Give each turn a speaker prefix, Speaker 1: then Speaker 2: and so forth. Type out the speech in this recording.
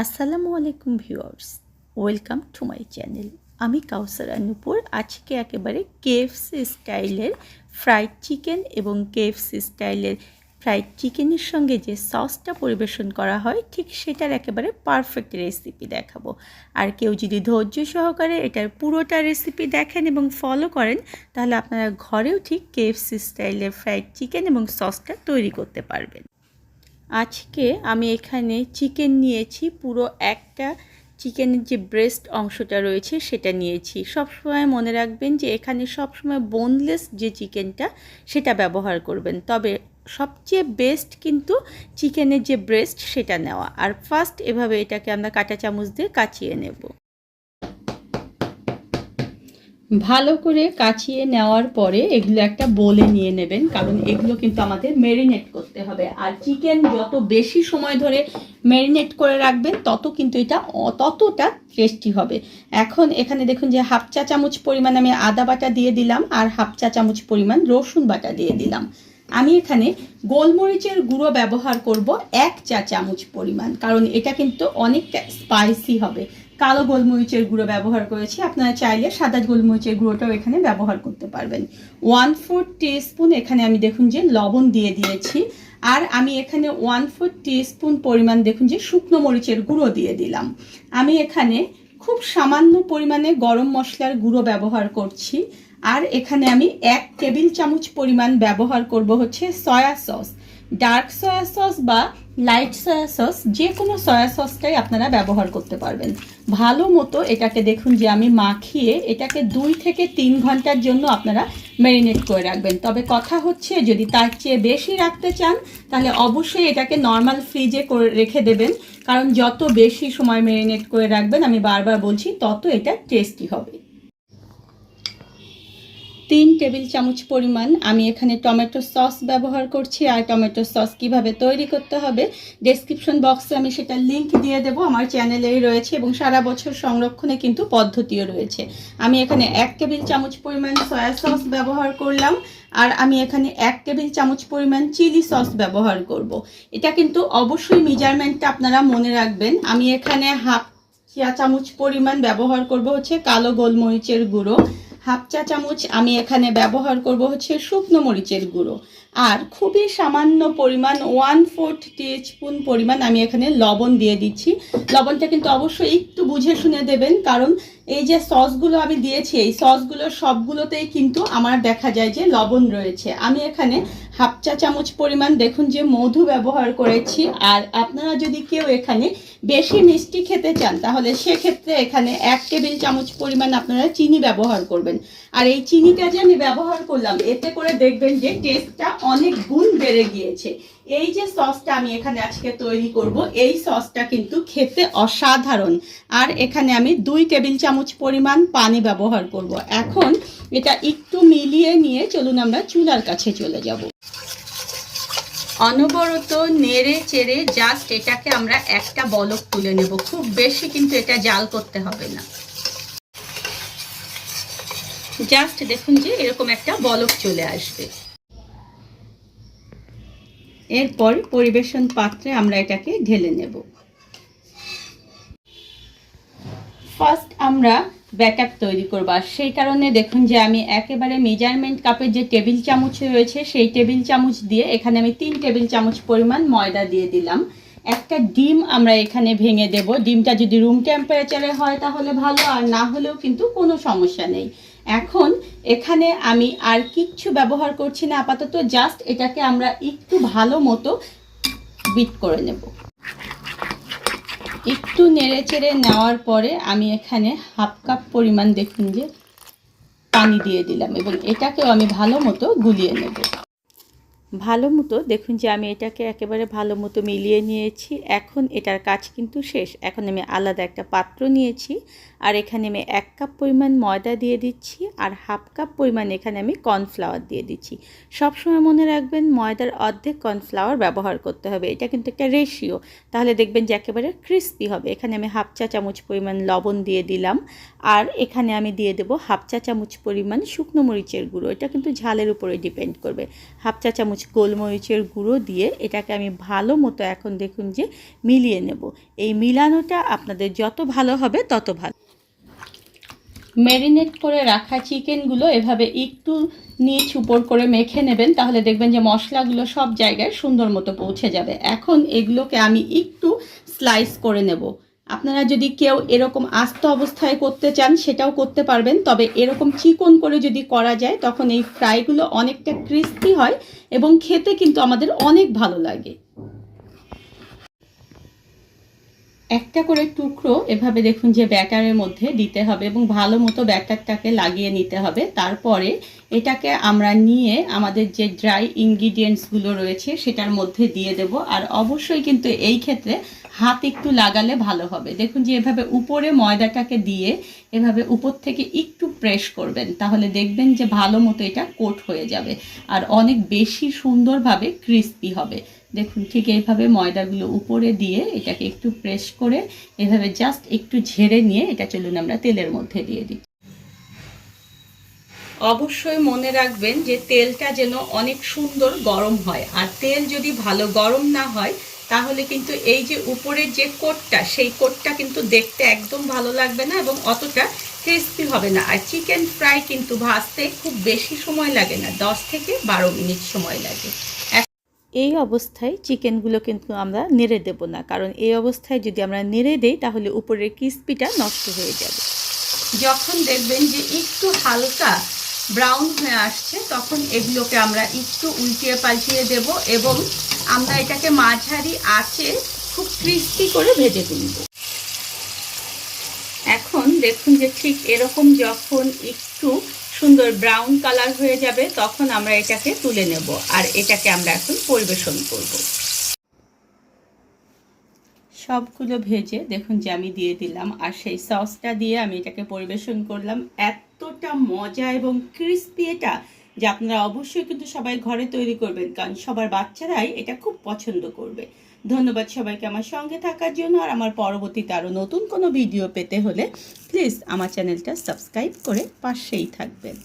Speaker 1: আসসালামু আলাইকুম viewers, welcome to my channel. আমি কাউসার নূপুর। আজকে একেবারে কেএফসি স্টাইলের ফ্রাইড চিকেন এবং কেএফসি স্টাইলের ফ্রাইড চিকেনের সঙ্গে যে সসটা পরিবেশন করা হয় ঠিক সেটার একেবারে পারফেক্ট রেসিপি দেখাবো। আর কেউ যদি ধৈর্য সহকারে এটার পুরোটা রেসিপি দেখেন এবং ফলো করেন তাহলে আপনারা ঘরেও ঠিক কেএফসি স্টাইলের ফ্রাইড চিকেন এবং সসটা তৈরি করতে পারবেন। আজকে আমি এখানে চিকেন নিয়েছি, পুরো একটা চিকেনের যে ব্রেস্ট অংশটা রয়েছে সেটা নিয়েছি। সবসময় মনে রাখবেন যে এখানে সবসময় বোনলেস যে চিকেনটা সেটা ব্যবহার করবেন, তবে সবচেয়ে বেস্ট কিন্তু চিকেনের যে ব্রেস্ট সেটা নেওয়া। আর ফার্স্ট এভাবে এটাকে আমরা কাঁটা চামচ দিয়ে কাচিয়ে নেব। ভালো করে কাচিয়ে নেওয়ার পরে এগুলো একটা বোলে নিয়ে নেবেন, কারণ এগুলো কিন্তু আমাদের ম্যারিনেট করতে হবে। আর চিকেন যত বেশি সময় ধরে ম্যারিনেট করে রাখবেন তত কিন্তু এটা ততটা টেস্টি হবে। এখন এখানে দেখুন যে হাফ চা চামচ পরিমাণ আমি আদা বাটা দিয়ে দিলাম আর হাফ চা চামচ পরিমাণ রসুন বাটা দিয়ে দিলাম। আমি এখানে গোলমরিচের গুঁড়ো ব্যবহার করব 1 চা চামচ পরিমাণ, কারণ এটা কিন্তু অনেকটা স্পাইসি হবে। কালো গোলমরিচের গুঁড়ো ব্যবহার করেছি, আপনারা চাইলে সাদা গোলমরিচের গুঁড়োটাও এখানে ব্যবহার করতে পারবেন। 1/4 টিস্পুন এখানে আমি দেখুন যে লবণ দিয়ে দিয়েছি। আর আমি এখানে 1/4 টিস্পুন পরিমাণ দেখুন যে শুকনো মরিচের গুঁড়ো দিয়ে দিলাম। আমি এখানে খুব সামান্য পরিমাণে গরম মশলার গুঁড়ো ব্যবহার করছি। আর এখানে আমি 1 টেবিল চামচ পরিমাণ ব্যবহার করব হচ্ছে soya sauce. Dark soya sauce বা লাইট সয়া সস, যে কোনো সয়া সসটাই আপনারা ব্যবহার করতে পারবেন। ভালো মতো এটাকে দেখুন যে আমি মাখিয়ে এটাকে 2 থেকে 3 ঘন্টার জন্য আপনারা ম্যারিনেট করে রাখবেন। তবে কথা হচ্ছে যদি তার চেয়ে বেশি রাখতে চান তাহলে অবশ্যই এটাকে নর্মাল ফ্রিজে করে রেখে দেবেন, কারণ যত বেশি সময় ম্যারিনেট করে রাখবেন, আমি বারবার বলছি, তত এটা টেস্টি হবে। 3 টেবিল চামচ পরিমাণ আমি এখানে টমেটো সস ব্যবহার করছি। আর টমেটো সস কিভাবে তৈরি করতে হবে ডেসক্রিপশন বক্সে আমি সেটা লিংক দিয়ে দেবো, আমার চ্যানেলেই রয়েছে এবং সারা বছর সংরক্ষণে কিন্তু পদ্ধতিও রয়েছে। আমি এখানে 1 টেবিল চামচ পরিমাণ সয়া সস ব্যবহার করলাম। আর আমি এখানে 1 টেবিল চামচ পরিমাণ চিলি সস ব্যবহার করব। এটা কিন্তু অবশ্যই মেজারমেন্টটা আপনারা মনে রাখবেন। আমি এখানে হাফ চা চামচ পরিমাণ ব্যবহার করব হচ্ছে কালো গোলমরিচের গুঁড়ো। হাফ চা চামচ আমি এখানে ব্যবহার করব হচ্ছে শুকনো মরিচের গুঁড়ো। আর খুবই সামান্য পরিমাণ 1/4 টিস্পুন পরিমাণ আমি এখানে লবণ দিয়ে দিচ্ছি। লবণটা কিন্তু অবশ্যই একটু বুঝে শুনে দেবেন, কারণ এই যে সসগুলো আমি দিয়েছি এই সসগুলো সবগুলোতেই কিন্তু আমার দেখা যায় যে লবণ রয়েছে। আমি এখানে হাফ চা চামচ পরিমাণ দেখুন যে মধু ব্যবহার করেছি। আর আপনারা যদি কেউ এখানে বেশি মিষ্টি খেতে চান তাহলে সেক্ষেত্রে এখানে 1 টেবিল চামচ পরিমাণ আপনারা চিনি ব্যবহার করবেন। আর এই চিনিটা যে আমি ব্যবহার করলাম এতে করে দেখবেন যে টেস্টটা অনেক গুণ বেড়ে গিয়েছে। এই যে সসটা আমি এখানে আজকে তৈরি করব এই সসটা কিন্তু খেতে অসাধারণ। আর এখানে আমি 2 টেবিল চামচ পরিমাণ পানি ব্যবহার করব। এখন এটা একটু মিলিয়ে নিয়ে চলুন আমরা চুলার কাছে চলে যাব। অনবরত নেড়ে চেড়ে জাস্ট এটাকে আমরা একটা বলক তুলে নেব, খুব বেশি কিন্তু এটা জাল করতে হবে না। জাস্ট দেখুন যে এরকম একটা বলক চলে আসবে। এরপর পরিবেশন পাত্রে আমরা এটাকে ঢেলে নেব। ফার্স্ট আমরা ব্যাটার তৈরি করব, আর সেই কারণে দেখুন যে আমি একেবারে মেজারমেন্ট কাপের যে টেবিল চামচ রয়েছে সেই টেবিল চামচ দিয়ে এখানে আমি 3 টেবিল চামচ পরিমাণ ময়দা দিয়ে দিলাম। একটা ডিম আমরা এখানে ভেঙে দেব। ডিমটা যদি রুম টেম্পারেচারে হয় তাহলে ভালো, আর না হলেও কিন্তু কোনো সমস্যা নেই। এখন এখানে আমি আর কিচ্ছু ব্যবহার করছি না আপাতত, জাস্ট এটাকে আমরা একটু ভালো মতো বিট করে নেব। একটু নেড়ে চেড়ে নেওয়ার পরে আমি এখানে হাফ কাপ পরিমাণ দেখুন যে পানি দিয়ে দিলাম এবং এটাকেও আমি ভালো মতো গুলিয়ে নেব। ভালো মতো দেখুন যে আমি এটাকে একেবারে ভালো মতো মিলিয়ে নিয়েছি। এখন এটার কাজ কিন্তু শেষ। এখন আমি আলাদা একটা পাত্র নিয়েছি আর এখানে আমি 1 কাপ পরিমাণ ময়দা দিয়ে দিচ্ছি আর হাফ কাপ পরিমাণ এখানে আমি কর্নফ্লাওয়ার দিয়ে দিচ্ছি। সবসময় মনে রাখবেন ময়দার অর্ধেক কর্নফ্লাওয়ার ব্যবহার করতে হবে, এটা কিন্তু একটা রেশিও, তাহলে দেখবেন যে একেবারে ক্রিস্পি হবে। এখানে আমি হাফ চা চামচ পরিমাণ লবণ দিয়ে দিলাম আর এখানে আমি দিয়ে দেব হাফ চা চামচ পরিমাণ শুকনো মরিচের গুঁড়ো। এটা কিন্তু ঝালের উপরে ডিপেন্ড করবে। হাফ চা চামচ চামচ গোলমরিচের গুঁড়ো দিয়ে এটাকে আমি ভালো মতো এখন দেখুন যে মিলিয়ে নেব। এই মিলানোটা আপনাদের যত ভালো হবে তত ভালো। ম্যারিনেট করে রাখা চিকেনগুলো এভাবে একটু নিচ উপর করে মেখে নেবেন, তাহলে দেখবেন যে মশলাগুলো সব জায়গায় সুন্দর মতো পৌঁছে যাবে। এখন এগুলোকে আমি একটু স্লাইস করে নেব। আপনারা যদি কেউ এরকম আস্ত অবস্থায় করতে চান সেটাও করতে পারবেন, তবে এরকম চিকন করে যদি করা যায় তখন এই ফ্রাইগুলো অনেকটা ক্রিস্পি হয় এবং খেতে কিন্তু আমাদের অনেক ভালো লাগে। একটা করে টুকরো এভাবে দেখুন যে ব্যাটারের মধ্যে দিতে হবে এবং ভালো মতো ব্যাটারটাকে লাগিয়ে নিতে হবে। তারপরে এটাকে আমরা নিয়ে আমাদের যে ড্রাই ইনগ্রিডিয়েন্টসগুলো রয়েছে সেটার মধ্যে দিয়ে দেব। আর অবশ্যই কিন্তু এই ক্ষেত্রে হাত একটু লাগালে ভালো হবে। দেখুন যে এভাবে উপরে ময়দাটাকে দিয়ে এভাবে উপর থেকে একটু প্রেস করবেন, তাহলে দেখবেন যে ভালো মতো এটা কোট হয়ে যাবে আর অনেক বেশি সুন্দরভাবে ক্রিস্পি হবে। দেখুন ঠিক এইভাবে ময়দাগুলো উপরে দিয়ে এটাকে একটু প্রেস করে এভাবে জাস্ট একটু ঝেড়ে নিয়ে এটা চলুন আমরা তেলের মধ্যে দিয়ে দিই। অবশ্যই মনে রাখবেন যে তেলটা যেন অনেক সুন্দর গরম হয়, আর তেল যদি ভালো গরম না হয় তাহলে কিন্তু এই যে উপরের যে কোটটা সেই কোটটা কিন্তু দেখতে একদম ভালো লাগবে না এবং অতটা ক্রিস্পি হবে না। আর চিকেন ফ্রাই কিন্তু ভাজতে খুব বেশি সময় লাগে না, 10 থেকে 12 মিনিট সময় লাগে। এই অবস্থায় চিকেনগুলো কিন্তু আমরা নেড়ে দেব না, কারণ এই অবস্থায় যদি আমরা নেড়ে দেই তাহলে উপরের ক্রিস্পিটা নষ্ট হয়ে যাবে। যখন দেখবেন যে একটু হালকা ব্রাউন হয়ে আসছে তখন এগুলোকে আমরা একটু উল্টিয়ে পাল্টিয়ে দেব এবং আমরা এটাকে মাঝারি আঁচে খুব ক্রিস্পি করে ভেজে তুলব। এখন দেখুন যে ঠিক এরকম যখন একটু সুন্দর ব্রাউন কালার হয়ে যাবে তখন আমরা এটাকে তুলে নেব আর এটাকে আমরা এখন পরিবেশন করব। সবগুলো ভেজে দেখুন যে আমি দিয়ে দিলাম আর সেই সসটা দিয়ে আমি এটাকে পরিবেশন করলাম। এতটা মজা এবং ক্রিস্পি এটা যে আপনারা অবশ্যই কিন্তু সবাই ঘরে তৈরি করবেন, কারণ সবার বাচ্চারাই এটা খুব পছন্দ করবে। ধন্যবাদ সবাইকে আমার সঙ্গে থাকার জন্য। আর আমার পরবর্তীতে আরও নতুন কোনো ভিডিও পেতে হলে প্লিজ আমার চ্যানেলটা সাবস্ক্রাইব করে পাশেই থাকবেন।